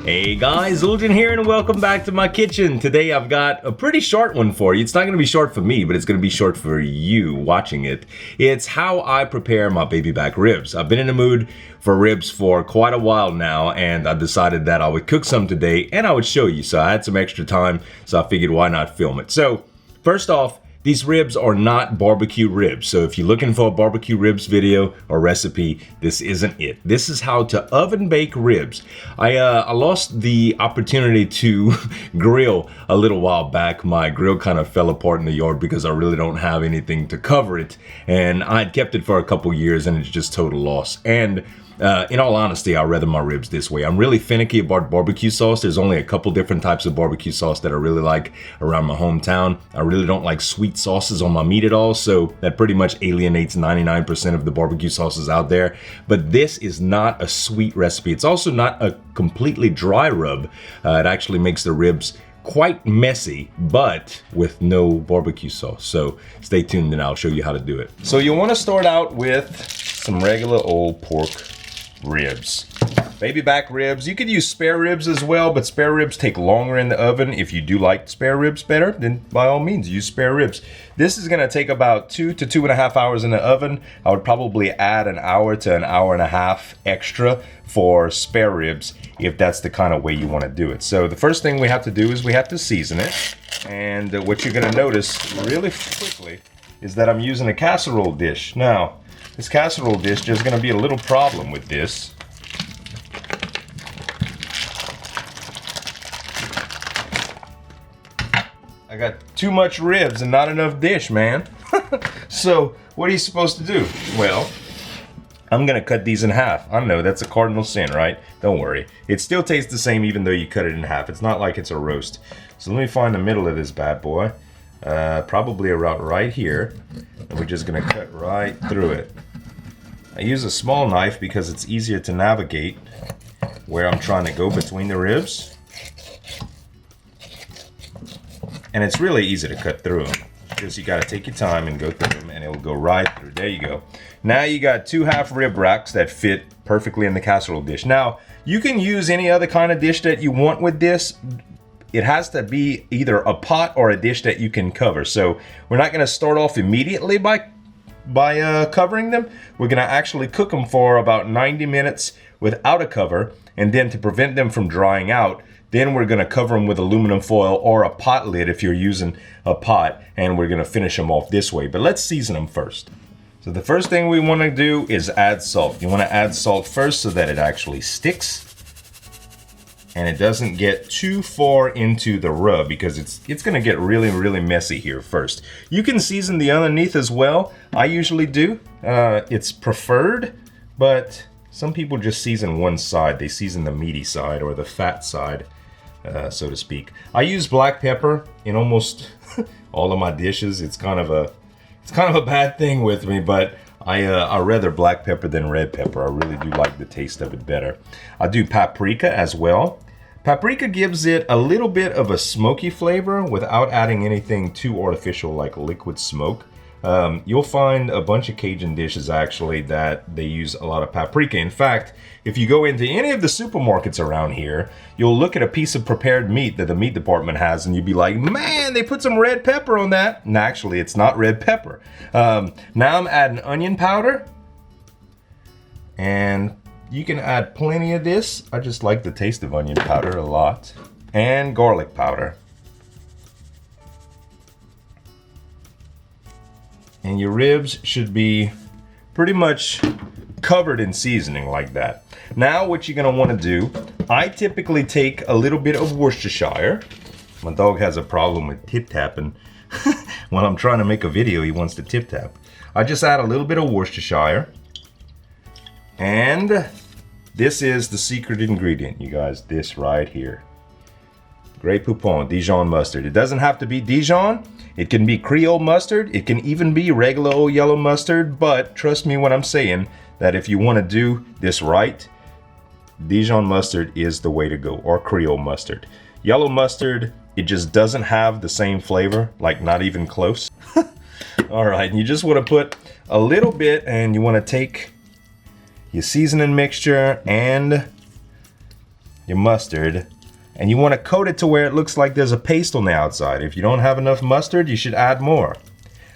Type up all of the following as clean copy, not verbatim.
Hey guys, Zueljin here and welcome back to my kitchen. Today I've got a pretty short one for you. It's not going to be short for me, but it's going to be short for you watching it. It's how I prepare my baby back ribs. I've been in the mood for ribs for quite a while now, and I decided that I would cook some today and I would show you. So I had some extra time, so I figured why not film it. So first off, these ribs are not barbecue ribs. So if you're looking for a barbecue ribs video or recipe, this isn't it. This is how to oven bake ribs. I lost the opportunity to grill a little while back. My grill kind of fell apart in the yard because I really don't have anything to cover it. And I'd kept it for a couple years and it's just total loss. And in all honesty, I'd rather my ribs this way. I'm really finicky about barbecue sauce. There's only a couple different types of barbecue sauce that I really like around my hometown. I really don't like sweet sauces on my meat at all, so that pretty much alienates 99% of the barbecue sauces out there. But this is not a sweet recipe. It's also not a completely dry rub. It actually makes the ribs quite messy, but with no barbecue sauce. So stay tuned and I'll show you how to do it. So you'll want to start out with some regular old pork ribs. Baby back ribs. You could use spare ribs as well, but spare ribs take longer in the oven. If you do like spare ribs better, then by all means use spare ribs. This is going to take about 2 to 2.5 hours in the oven. I would probably add an hour to an hour and a half extra for spare ribs if that's the kind of way you want to do it. So the first thing we have to do is we have to season it. And what you're going to notice really quickly is that I'm using a casserole dish. Now, this casserole dish, there's going to be a little problem with this. I got too much ribs and not enough dish, man. So, what are you supposed to do? Well, I'm going to cut these in half. I know, that's a cardinal sin, right? Don't worry. It still tastes the same even though you cut it in half. It's not like it's a roast. So let me find the middle of this bad boy. Probably around right here. And we're just going to cut right through it. I use a small knife because it's easier to navigate where I'm trying to go between the ribs. And it's really easy to cut through them. Just you got to take your time and go through them and it'll go right through. There you go. Now you got 2 half rib racks that fit perfectly in the casserole dish. Now, you can use any other kind of dish that you want with this. It has to be either a pot or a dish that you can cover. So we're not going to start off immediately by covering them. We're going to actually cook them for about 90 minutes without a cover, and then to prevent them from drying out, then we're going to cover them with aluminum foil or a pot lid if you're using a pot, and we're going to finish them off this way. But let's season them first. So the first thing we want to do is add salt. You want to add salt first so that it actually sticks and it doesn't get too far into the rub, because it's going to get really messy here first. You can season the underneath as well. I usually do. It's preferred, but some people just season one side. They season the meaty side or the fat side, so to speak. I use black pepper in almost all of my dishes. It's kind of a bad thing with me, but I rather black pepper than red pepper. I really do like the taste of it better. I do paprika as well. Paprika gives it a little bit of a smoky flavor without adding anything too artificial like liquid smoke. You'll find a bunch of Cajun dishes actually that they use a lot of paprika. In fact, if you go into any of the supermarkets around here, you'll look at a piece of prepared meat that the meat department has and you'll be like, man, they put some red pepper on that. And actually, it's not red pepper. Now I'm adding onion powder. And you can add plenty of this. I just like the taste of onion powder a lot. And garlic powder. And your ribs should be pretty much covered in seasoning like that. Now what you're gonna wanna do, I typically take a little bit of Worcestershire. My dog has a problem with tip-tapping. When I'm trying to make a video, he wants to tip-tap. I just add a little bit of Worcestershire. And this is the secret ingredient, you guys, this right here. Grey Poupon, Dijon mustard. It doesn't have to be Dijon. It can be Creole mustard. It can even be regular old yellow mustard. But trust me when I'm saying that if you want to do this right, Dijon mustard is the way to go, or Creole mustard. Yellow mustard, it just doesn't have the same flavor, like not even close. All right, and you just want to put a little bit, and you want to take your seasoning mixture and your mustard, and you want to coat it to where it looks like there's a paste on the outside. If you don't have enough mustard, you should add more.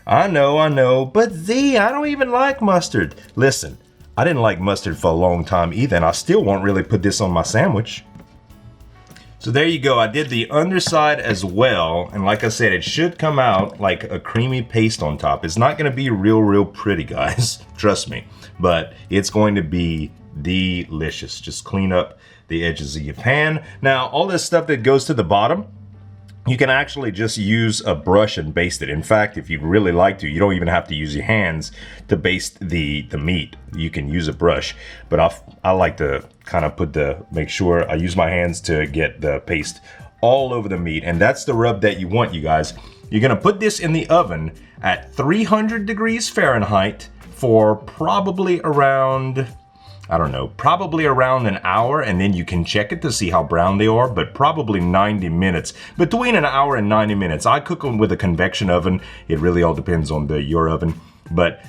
I know, but Z, I don't even like mustard. Listen, I didn't like mustard for a long time either, and I still won't really put this on my sandwich. So there you go, I did the underside as well, and like I said, it should come out like a creamy paste on top. It's not gonna be real pretty, guys, trust me, but it's going to be delicious. Just clean up the edges of your pan. Now, all this stuff that goes to the bottom, you can actually just use a brush and baste it. In fact, if you'd really like to, you don't even have to use your hands to baste the meat. You can use a brush, but I like to kind of make sure I use my hands to get the paste all over the meat. And that's the rub that you want, you guys. You're gonna put this in the oven at 300 degrees Fahrenheit for probably around, I don't know, probably around an hour, and then you can check it to see how brown they are, but probably 90 minutes. Between an hour and 90 minutes. I cook them with a convection oven. It really all depends on your oven. But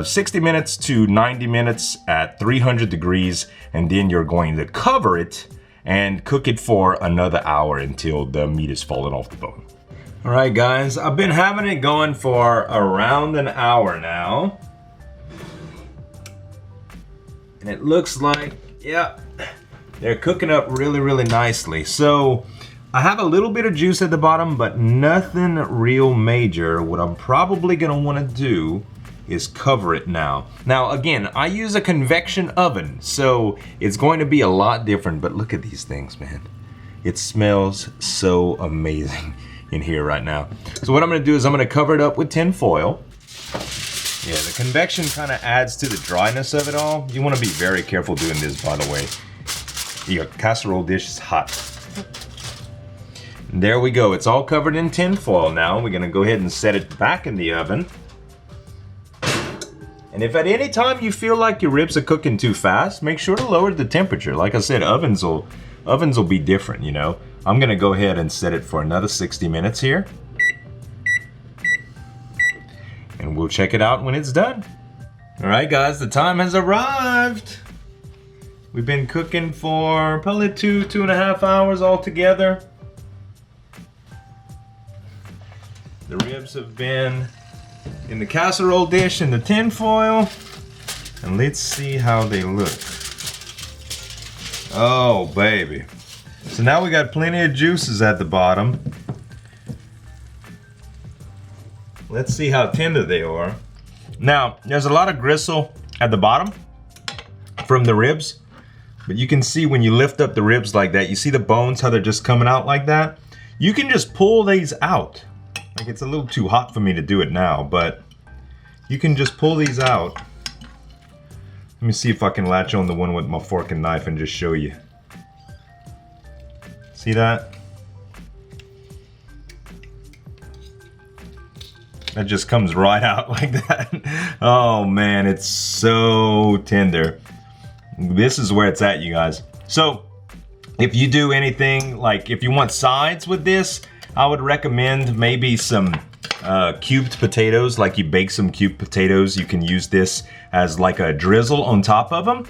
60 minutes to 90 minutes at 300 degrees, and then you're going to cover it and cook it for another hour until the meat is falling off the bone. All right, guys, I've been having it going for around an hour now. And it looks like, yeah, they're cooking up really nicely. So I have a little bit of juice at the bottom, but nothing real major. What I'm probably gonna wanna do is cover it now. Now, again, I use a convection oven, so it's going to be a lot different, but look at these things, man. It smells so amazing in here right now. So what I'm gonna do is I'm gonna cover it up with tin foil. Yeah, the convection kind of adds to the dryness of it all. You want to be very careful doing this, by the way. Your casserole dish is hot. And there we go. It's all covered in tin foil now. We're going to go ahead and set it back in the oven. And if at any time you feel like your ribs are cooking too fast, make sure to lower the temperature. Like I said, ovens will be different, you know. I'm going to go ahead and set it for another 60 minutes here. And we'll check it out when it's done. All right, guys, the time has arrived. We've been cooking for probably 2.5 hours altogether. The ribs have been in the casserole dish in the tin foil. And let's see how they look. Oh, baby. So now we got plenty of juices at the bottom. Let's see how tender they are. Now, there's a lot of gristle at the bottom from the ribs, but you can see when you lift up the ribs like that, you see the bones, how they're just coming out like that? You can just pull these out. Like, it's a little too hot for me to do it now, but you can just pull these out. Let me see if I can latch on the one with my fork and knife and just show you. See that? That just comes right out like that. Oh man, it's so tender. This is where it's at, you guys. So if you do anything, like if you want sides with this, I would recommend maybe some cubed potatoes. Like you bake some cubed potatoes, you can use this as like a drizzle on top of them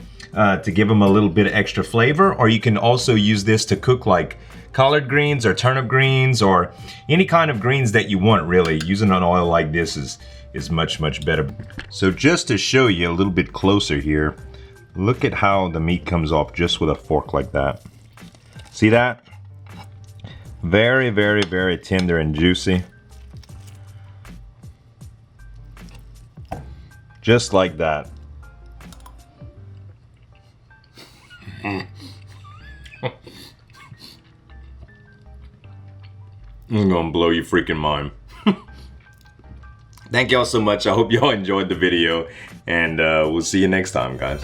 to give them a little bit of extra flavor. Or you can also use this to cook like collard greens or turnip greens or any kind of greens that you want, really. Using an oil like this is much better. So just to show you a little bit closer here, look at how the meat comes off just with a fork like that. See that? Very tender and juicy. Just like that. I'm gonna blow your freaking mind. Thank y'all so much. I hope y'all enjoyed the video, and we'll see you next time, guys.